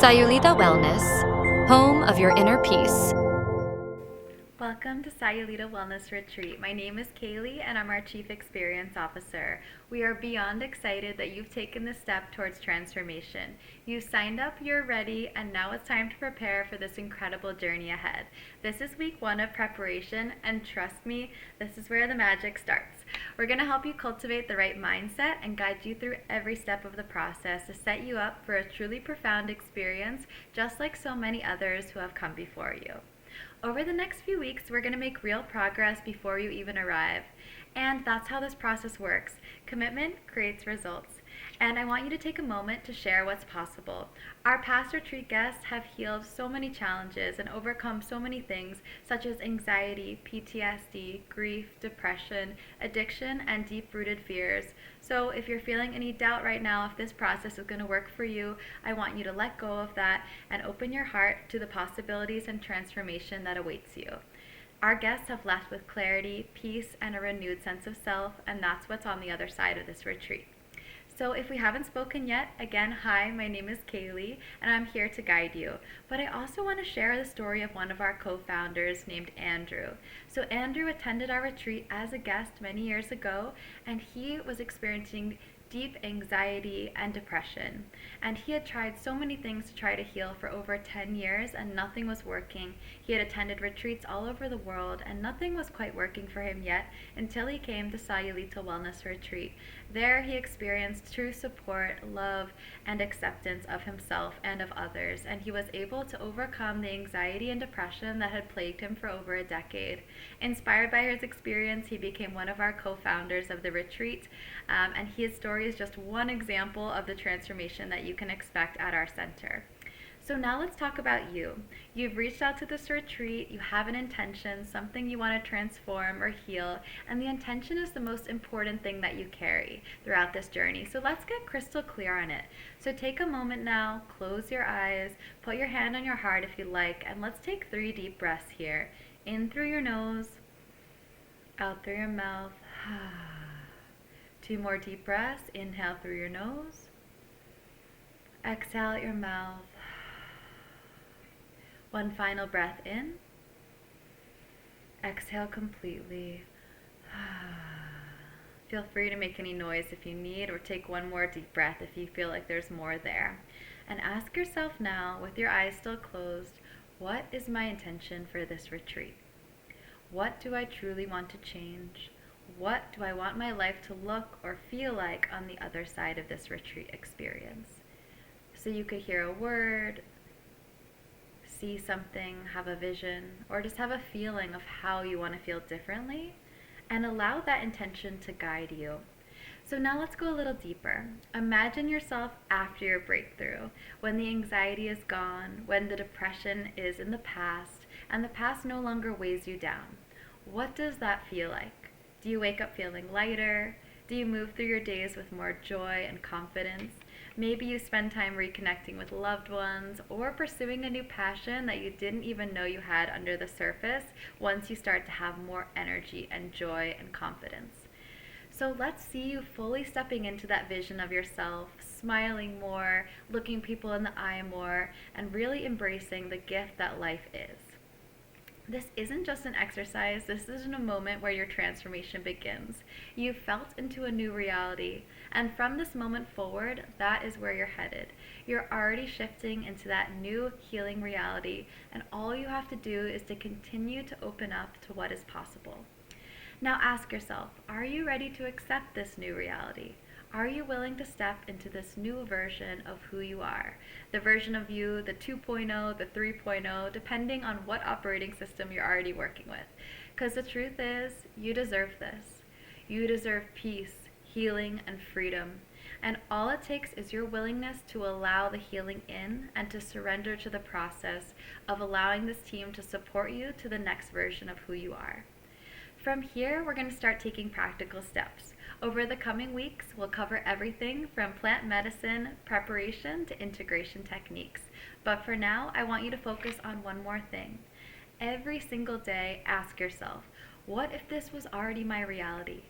Sayulita Wellness, home of your inner peace. Welcome to Sayulita Wellness Retreat. My name is Kaylee and I'm our Chief Experience Officer. We are beyond excited that you've taken this step towards transformation. You've signed up, you're ready, and now it's time to prepare for this incredible journey ahead. This is week 1 of preparation, and trust me, this is where the magic starts. We're going to help you cultivate the right mindset and guide you through every step of the process to set you up for a truly profound experience, just like so many others who have come before you. Over the next few weeks, we're going to make real progress before you even arrive. And that's how this process works. Commitment creates results. And I want you to take a moment to share what's possible. Our past retreat guests have healed so many challenges and overcome so many things, such as anxiety, PTSD, grief, depression, addiction, and deep-rooted fears. So if you're feeling any doubt right now if this process is going to work for you, I want you to let go of that and open your heart to the possibilities and transformation that awaits you. Our guests have left with clarity, peace, and a renewed sense of self, and that's what's on the other side of this retreat. So if we haven't spoken yet, again, hi, my name is Kaylee, and I'm here to guide you. But I also want to share the story of one of our co-founders named Andrew. So Andrew attended our retreat as a guest many years ago, and he was experiencing deep anxiety and depression. And he had tried so many things to try to heal for over 10 years and nothing was working. He had attended retreats all over the world and nothing was quite working for him yet until he came to Sayulita Wellness Retreat. There he experienced true support, love, and acceptance of himself and of others, and he was able to overcome the anxiety and depression that had plagued him for over a decade. Inspired by his experience, he became one of our co-founders of the retreat, and his story is just one example of the transformation that you can expect at our center. So now let's talk about you. You've reached out to this retreat, you have an intention, something you want to transform or heal, and the intention is the most important thing that you carry throughout this journey. So let's get crystal clear on it. So take a moment now, close your eyes, put your hand on your heart if you like, and let's take 3 deep breaths here. In through your nose, out through your mouth. 2 more deep breaths. Inhale through your nose. Exhale out your mouth. 1 final breath in. Exhale completely. Feel free to make any noise if you need, or take 1 more deep breath if you feel like there's more there. And ask yourself now, with your eyes still closed, what is my intention for this retreat? What do I truly want to change? What do I want my life to look or feel like on the other side of this retreat experience? So you could hear a word, see something, have a vision, or just have a feeling of how you want to feel differently, and allow that intention to guide you. So now let's go a little deeper. Imagine yourself after your breakthrough, when the anxiety is gone, when the depression is in the past, and the past no longer weighs you down. What does that feel like? Do you wake up feeling lighter? Do you move through your days with more joy and confidence? Maybe you spend time reconnecting with loved ones or pursuing a new passion that you didn't even know you had under the surface once you start to have more energy and joy and confidence. So let's see you fully stepping into that vision of yourself, smiling more, looking people in the eye more, and really embracing the gift that life is. This isn't just an exercise, this isn't a moment where your transformation begins. You've felt into a new reality, and from this moment forward, that is where you're headed. You're already shifting into that new healing reality, and all you have to do is to continue to open up to what is possible. Now ask yourself, are you ready to accept this new reality? Are you willing to step into this new version of who you are? The version of you, the 2.0, the 3.0, depending on what operating system you're already working with. Because the truth is, you deserve this. You deserve peace, healing, and freedom. And all it takes is your willingness to allow the healing in and to surrender to the process of allowing this team to support you to the next version of who you are. From here, we're going to start taking practical steps. Over the coming weeks, we'll cover everything from plant medicine preparation to integration techniques. But for now, I want you to focus on one more thing. Every single day, ask yourself, what if this was already my reality?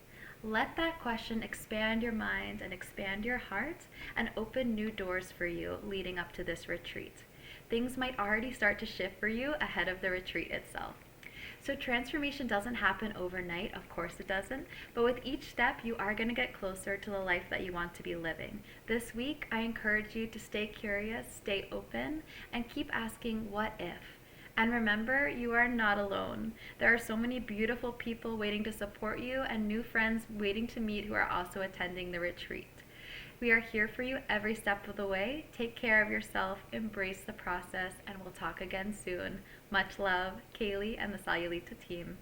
Let that question expand your mind and expand your heart and open new doors for you leading up to this retreat. Things might already start to shift for you ahead of the retreat itself. So transformation doesn't happen overnight, of course it doesn't, but with each step you are going to get closer to the life that you want to be living. This week I encourage you to stay curious, stay open, and keep asking what if. And remember, you are not alone. There are so many beautiful people waiting to support you and new friends waiting to meet who are also attending the retreat. We are here for you every step of the way. Take care of yourself, embrace the process, and we'll talk again soon. Much love, Kaylee and the Sayulita team.